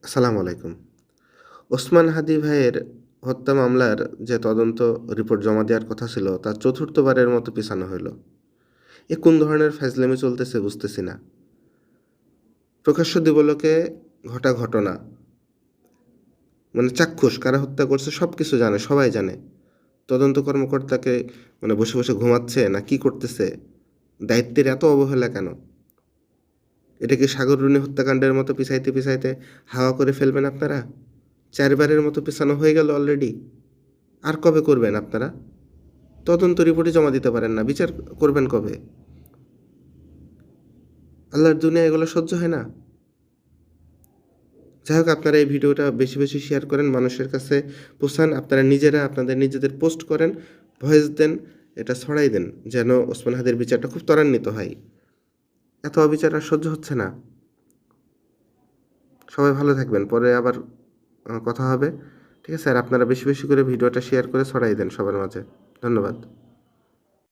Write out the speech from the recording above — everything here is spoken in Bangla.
আসসালামু আলাইকুম। ওসমান হাদি ভাইয়ের হত্যা মামলার যে তদন্ত রিপোর্ট জমা দেওয়ার কথা ছিল, তা চতুর্থবারের মতো পেছানো হইল। এ কোন ধরনের ফাইজলামি চলতেছে বুঝতেছি না। প্রকাশ্য দিবলোকে ঘটা ঘটনা, মানে চাক্ষুষ কারা হত্যা করছে সবকিছু জানে, সবাই জানে। তদন্ত কর্মকর্তাকে বসে বসে ঘুমাচ্ছে না কি করতেছে? দায়িত্বের এত অবহেলা কেন? এটা কি সাগররুনি হত্যাকাণ্ডের মতো পিছাইতে পিছাইতে হাওয়া করে ফেলবেন আপনারা? ৪ বারের মতো পেছানো হয়ে গেল অলরেডি। আর কবে করবেন আপনারা? তদন্ত রিপোর্টই জমা দিতে পারেন না, বিচার করবেন কবে? আল্লাহর দুনিয়ায় এগুলো সহ্য হয় না? যাই হোক, আপনারা এই ভিডিওটা বেশি বেশি শেয়ার করেন, মানুষের কাছে পৌঁছান। আপনারা নিজেরা আপনাদের নিজেদের পোস্ট করেন, ভয়েস দেন, এটা ছড়াই দেন, যেন ওসমান হাদির বিচারটা খুব ত্বরান্বিত হয়। এত অবিচার আর সহ্য হচ্ছে না। সবাই ভালো থাকবেন, পরে আবার কথা হবে। ঠিক আছে? আর আপনারা বেশি বেশি করে ভিডিওটা শেয়ার করে ছড়াই দেন সবার মাঝে। ধন্যবাদ।